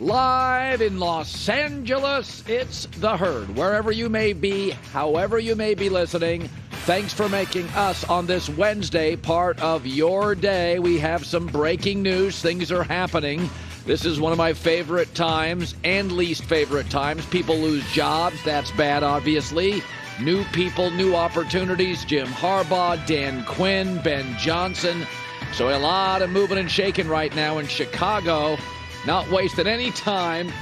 Live in Los Angeles, it's The Herd. Wherever you may be, however you may be listening, thanks for making us on this Wednesday part of your day. We have some breaking news. Things are happening. This is one of my favorite times and least favorite times. People lose jobs. That's bad, obviously. New people, new opportunities. Jim Harbaugh, Dan Quinn, Ben Johnson. So a lot of moving and shaking right now in Chicago. Not wasting any time.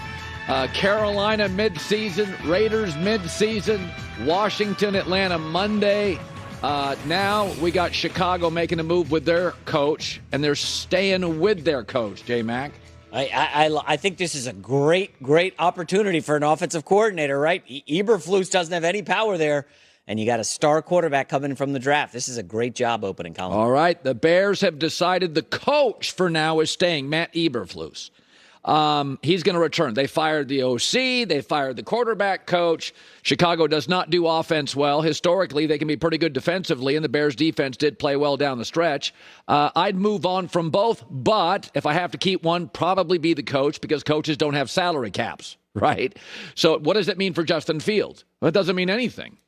Carolina midseason, Raiders midseason, Washington, Atlanta Monday. Now we got Chicago making a move with their coach, and they're staying with their coach, J-Mac. I think this is a great opportunity for an offensive coordinator, right? Eberflus doesn't have any power there, and you got a star quarterback coming from the draft. This is a great job opening, Colin. All right, the Bears have decided the coach for now is staying, Matt Eberflus. He's going to return. They fired the OC. They fired the quarterback coach. Chicago does not do offense well. Historically, they can be pretty good defensively, and the Bears' defense did play well down the stretch. I'd move on from both, but if I have to keep one, probably be the coach because coaches don't have salary caps, right? So what does that mean for Justin Fields? Well, it doesn't mean anything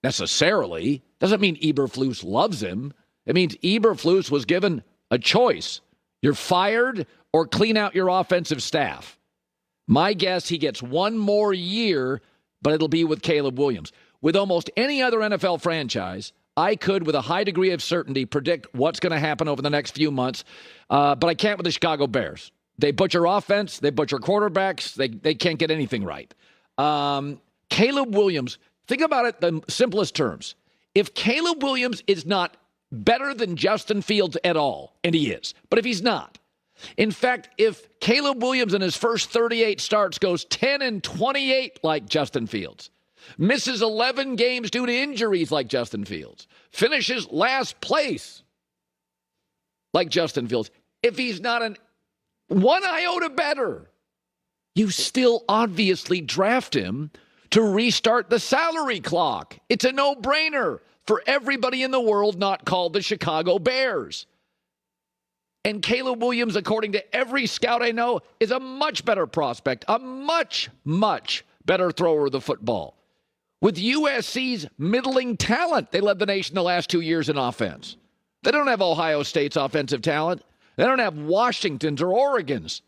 necessarily. Doesn't mean Eberflus loves him. It means Eberflus was given a choice. You're fired or clean out your offensive staff. My guess, he gets one more year, but it'll be with Caleb Williams. With almost any other NFL franchise, I could, with a high degree of certainty, predict what's going to happen over the next few months, but I can't with the Chicago Bears. They butcher offense. They butcher quarterbacks. They can't get anything right. Caleb Williams, think about it in the simplest terms. If Caleb Williams is not better than Justin Fields at all, and he is, but if he's not, in fact, if Caleb Williams in his first 38 starts goes 10-28 like Justin Fields, misses 11 games due to injuries like Justin Fields, finishes last place like Justin Fields, if he's not one iota better, you still obviously draft him to restart the salary clock. It's a no-brainer for everybody in the world not called the Chicago Bears. And Caleb Williams, according to every scout I know, is a much better prospect, a much, much better thrower of the football. With USC's middling talent, they led the nation the last 2 years in offense. They don't have Ohio State's offensive talent. They don't have Washington's or Oregon's.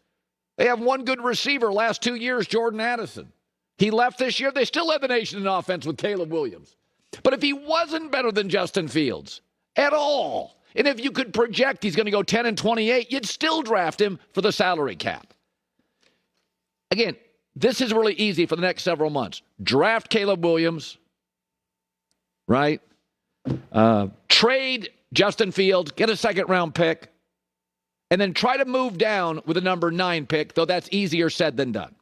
They have one good receiver last 2 years, Jordan Addison. He left this year. They still led the nation in offense with Caleb Williams. But if he wasn't better than Justin Fields at all, and if you could project he's going to go 10-28, you'd still draft him for the salary cap. Again, this is really easy for the next several months. Draft Caleb Williams, right? Trade Justin Fields, get a second-round pick, and then try to move down with a number 9 pick, though that's easier said than done.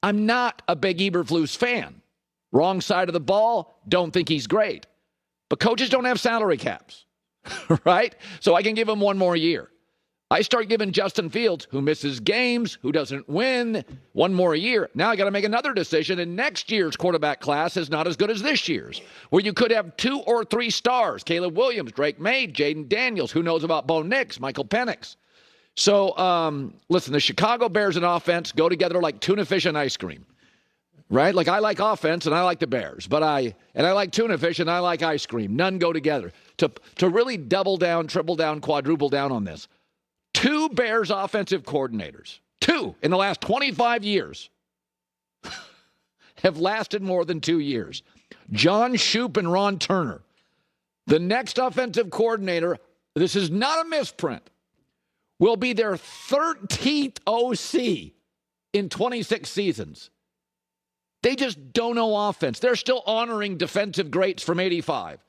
I'm not a big Eberflus fan. Wrong side of the ball, don't think he's great. But coaches don't have salary caps. Right? So I can give him one more year. I start giving Justin Fields, who misses games, who doesn't win, one more year. Now I got to make another decision, and next year's quarterback class is not as good as this year's, where you could have 2 or 3 stars. Caleb Williams, Drake May, Jaden Daniels. Who knows about Bo Nix, Michael Penix? So, listen, the Chicago Bears and offense go together like tuna fish and ice cream. Right? Like I like offense and I like the Bears, but I like tuna fish and I like ice cream. None go together. To really double down, triple down, quadruple down on this. 2 Bears offensive coordinators, 2 in the last 25 years, have lasted more than 2 years. John Shoup and Ron Turner. The next offensive coordinator, this is not a misprint, will be their 13th OC in 26 seasons. They just don't know offense. They're still honoring defensive greats from 85.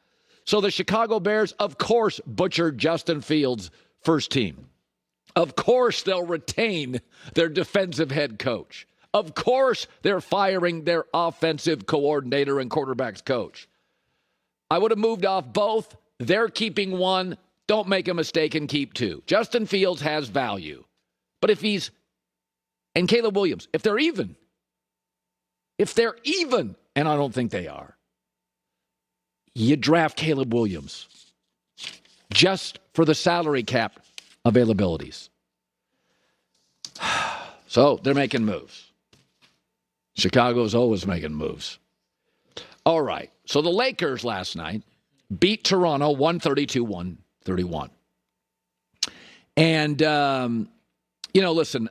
So the Chicago Bears, of course, butchered Justin Fields' first team. Of course, they'll retain their defensive head coach. Of course, they're firing their offensive coordinator and quarterbacks coach. I would have moved off both. They're keeping one. Don't make a mistake and keep 2. Justin Fields has value. But if and Caleb Williams, if they're even, and I don't think they are, you draft Caleb Williams just for the salary cap availabilities. So they're making moves. Chicago's always making moves. All right. So the Lakers last night beat Toronto 132-131. And, listen,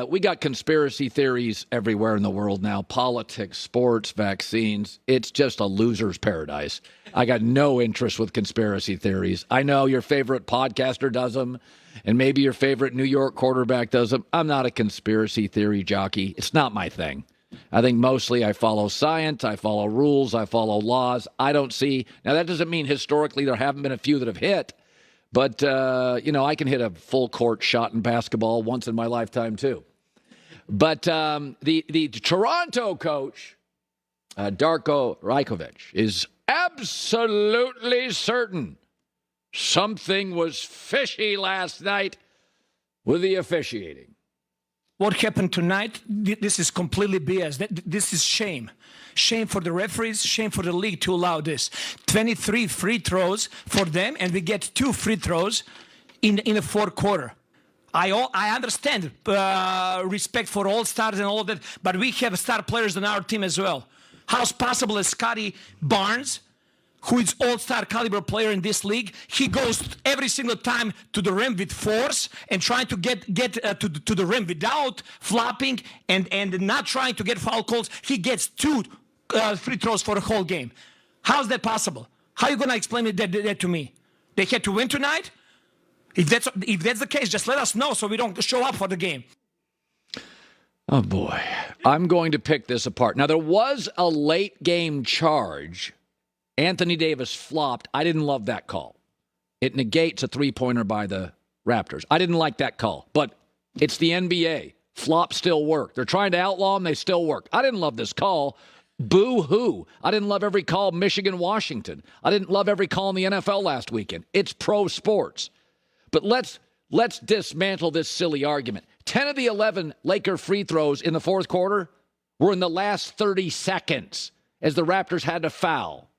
we got conspiracy theories everywhere in the world now. Politics, sports, vaccines. It's just a loser's paradise. I got no interest with conspiracy theories. I know your favorite podcaster does them, and maybe your favorite New York quarterback does them. I'm not a conspiracy theory jockey. It's not my thing. I think mostly I follow science, I follow rules, I follow laws. I don't see. Now, that doesn't mean historically there haven't been a few that have hit. But, I can hit a full court shot in basketball once in my lifetime, too. But the Toronto coach, Darko Rajkovic, is absolutely certain something was fishy last night with the officiating. What happened tonight, this is completely BS. This is shame. Shame for the referees, shame for the league to allow this. 23 free throws for them, and we get 2 free throws in the fourth quarter. I understand respect for all stars and all of that, but we have star players on our team as well. How's possible that Scotty Barnes, who is all-star caliber player in this league, he goes every single time to the rim with force and trying to get to the rim without flopping and not trying to get foul calls. He gets 2 free throws for the whole game. How's that possible? How are you going to explain that to me? They had to win tonight? If that's the case, just let us know so we don't show up for the game. Oh, boy. I'm going to pick this apart. Now, there was a late game charge. Anthony Davis flopped. I didn't love that call. It negates a three-pointer by the Raptors. I didn't like that call, but it's the NBA. Flops still work. They're trying to outlaw them. They still work. I didn't love this call. Boo-hoo. I didn't love every call Michigan-Washington. I didn't love every call in the NFL last weekend. It's pro sports. But let's dismantle this silly argument. 10 of the 11 Laker free throws in the fourth quarter were in the last 30 seconds as the Raptors had to foul.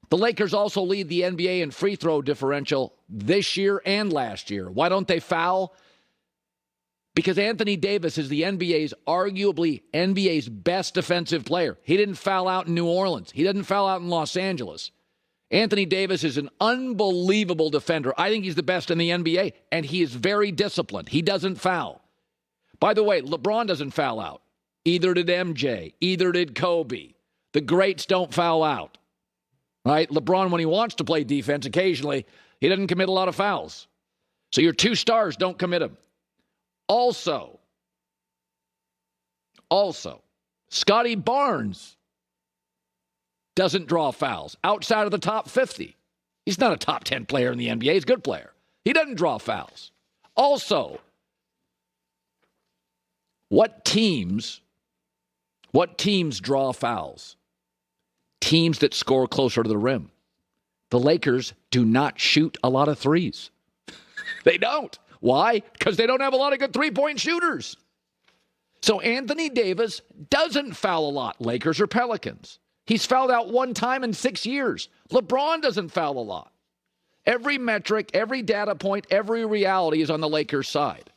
The Lakers also lead the NBA in free throw differential this year and last year. Why don't they foul? Because Anthony Davis is arguably NBA's best defensive player. He didn't foul out in New Orleans. He didn't foul out in Los Angeles. Anthony Davis is an unbelievable defender. I think he's the best in the NBA, and he is very disciplined. He doesn't foul. By the way, LeBron doesn't foul out. Either did MJ. Either did Kobe. The greats don't foul out. Right? LeBron, when he wants to play defense, occasionally, he doesn't commit a lot of fouls. So your 2 stars don't commit them. Also, Scotty Barnes doesn't draw fouls outside of the top 50. He's not a top 10 player in the NBA. He's a good player. He doesn't draw fouls. Also, what teams draw fouls? Teams that score closer to the rim. The Lakers do not shoot a lot of threes. They don't. Why? Because they don't have a lot of good three-point shooters. So Anthony Davis doesn't foul a lot, Lakers or Pelicans. He's fouled out 1 time in 6 years. LeBron doesn't foul a lot. Every metric, every data point, every reality is on the Lakers' side.